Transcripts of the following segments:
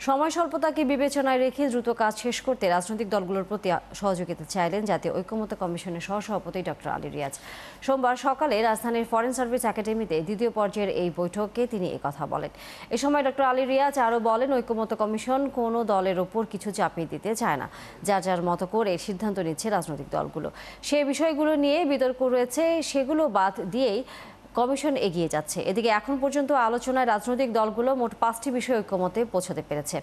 সময় স্বল্পতাকে বিবেচনায় রেখে দ্রুত কাজ শেষ করতে রাজনৈতিক দলগুলোর প্রতি সহযোগিতা চাইলেন জাতীয় ঐকমত্য কমিশনের সহসভাপতি ডক্টর আলী রিয়াজ। সোমবার সকালে রাজধানীর ফরেন সার্ভিস একাডেমিতে দ্বিতীয় পর্যায়ের এই বৈঠকে তিনি কথা বলেন। এ সময় ডক্টর আলী রিয়াজ আরও বলেন, ঐকমত্য কমিশন কোনো দলের ওপর কিছু চাপিয়ে দিতে চায় না। যার যার মতো করে সিদ্ধান্ত নিচ্ছে রাজনৈতিক দলগুলো। সেই বিষয়গুলো নিয়ে বিতর্ক রয়েছে, সেগুলো বাদ দিয়েই কমিশন এগিয়ে যাচ্ছে। এদিকে এখন পর্যন্ত আলোচনায় রাজনৈতিক দলগুলো মোট 5টি বিষয়ে ঐকমত্যে পৌঁছাতে পেরেছে।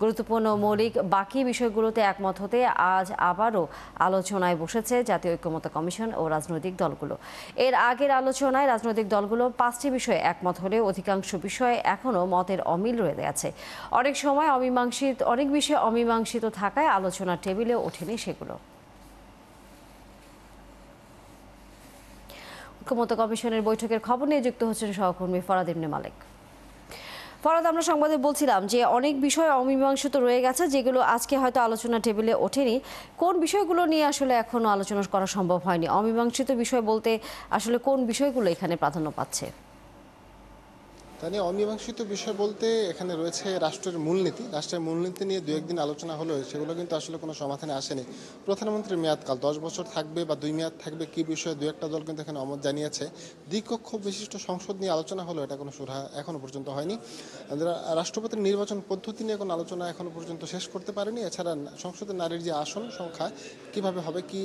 গুরুত্বপূর্ণ মৌলিক বাকি বিষয়গুলোতে একমত হতে আজ আবারও আলোচনায় বসেছে জাতীয় ঐকমত্য কমিশন ও রাজনৈতিক দলগুলো। এর আগের আলোচনায় রাজনৈতিক দলগুলো 5টি বিষয়ে একমত হলেও অধিকাংশ বিষয়ে এখনও মতের অমিল রয়ে গেছে। অনেক বিষয়ে অমীমাংসিত থাকায় আলোচনার টেবিলে ওঠেনি সেগুলো। ঐকমত্য কমিশনের বৈঠকের খবর নিয়ে যুক্ত হচ্ছেন সহকর্মী ফরাদ ইবনে মালেক। ফরাদ, আমরা সংবাদে বলছিলাম যে অনেক বিষয় অমীমাংসিত রয়ে গেছে, যেগুলো আজকে হয়তো আলোচনা টেবিলে ওঠেনি। কোন বিষয়গুলো নিয়ে আসলে এখনো আলোচনা করা সম্ভব হয়নি? অমীমাংসিত বিষয় বলতে আসলে কোন বিষয়গুলো এখানে প্রাধান্য পাচ্ছে? তাই অমীমাংসিত বিষয় বলতে এখানে রয়েছে রাষ্ট্রের মূলনীতি নিয়ে দু একদিন আলোচনা হলেও সেগুলো কিন্তু আসলে কোনো সমাধানে আসেনি। প্রধানমন্ত্রীর মেয়াদকাল 10 বছর থাকবে বা 2 মেয়াদ থাকবে, কি বিষয়ে দু একটা দল কিন্তু এখানে অমত জানিয়েছে। দ্বিকক্ষ বিশিষ্ট সংসদ নিয়ে আলোচনা হলো, এটা কোনো সুরাহা এখনো পর্যন্ত হয়নি। রাষ্ট্রপতির নির্বাচন পদ্ধতি নিয়ে কোনো আলোচনা এখনো পর্যন্ত শেষ করতে পারেনি। এছাড়া সংসদে নারীর যে আসন সংখ্যা কিভাবে হবে, কি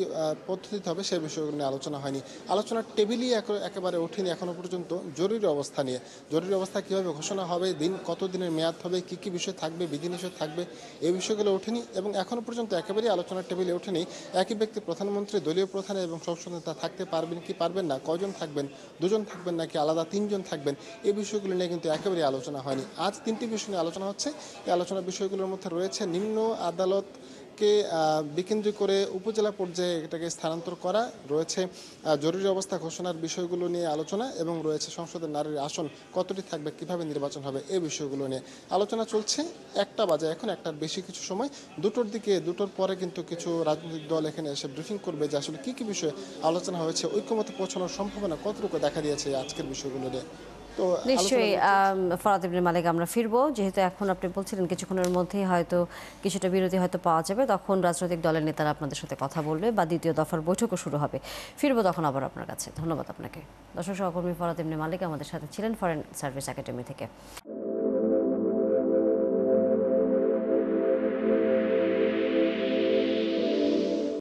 পদ্ধতিতে হবে, সেই বিষয়গুলো নিয়ে আলোচনা হয়নি। আলোচনার টেবিলই একেবারে ওঠেনি এখনো পর্যন্ত জরুরি অবস্থা নিয়ে। জরুরি অবস্থা কীভাবে ঘোষণা হবে, কত দিনের মেয়াদ হবে, কী কী বিষয় থাকবে, বিধিনিষেধ থাকবে, এই বিষয়গুলো ওঠেনি। এবং এখনও পর্যন্ত একেবারেই আলোচনার টেবিলে ওঠেনি একই ব্যক্তি প্রধানমন্ত্রী, দলীয় প্রধান এবং সংসদ নেতা থাকতে পারবেন কি পারবেন না, কয়জন থাকবেন, 2জন থাকবেন নাকি আলাদা 3জন থাকবেন, এই বিষয়গুলো নিয়ে কিন্তু একেবারেই আলোচনা হয়নি। আজ 3টি বিষয় নিয়ে আলোচনা হচ্ছে। এই আলোচনার বিষয়গুলোর মধ্যে রয়েছে নিম্ন আদালতকে বিকেন্দ্রীক করে উপজেলা পর্যায়ে এটাকে স্থানান্তর করা, রয়েছে জরুরি অবস্থা ঘোষণার বিষয়গুলো নিয়ে আলোচনা, এবং রয়েছে সংসদের নারীর আসন কতটি থাকবে, কিভাবে নির্বাচন হবে, এই বিষয়গুলো নিয়ে আলোচনা চলছে। 1টা বাজে, এখন 1টার বেশি কিছু সময়। 2টোর পরে কিন্তু কিছু রাজনৈতিক দল এখানে এসে ব্রিফিং করবে যে আসলে কী কী বিষয়ে আলোচনা হয়েছে, ঐক্যমতে পৌঁছানোর সম্ভাবনা কতটুকু দেখা দিয়েছে আজকের বিষয়গুলো নিয়ে। তো নিশ্চয়ই ফরাদ ইবনে মালেক, আমরা ফিরবো। যেহেতু এখন আপনি বলছিলেন কিছুক্ষণের মধ্যেই হয়তো কিছুটা বিরতি হয়তো পাওয়া যাবে, তখন রাজনৈতিক দলের নেতারা আপনাদের সাথে কথা বলবে বা দ্বিতীয় দফার বৈঠকও শুরু হবে। ফিরবো তখন আবার আপনার কাছে। ধন্যবাদ আপনাকে। দর্শক, সহকর্মী ফরাদ ইবনে মালেক আমাদের সাথে ছিলেন ফরেন সার্ভিস একাডেমি থেকে।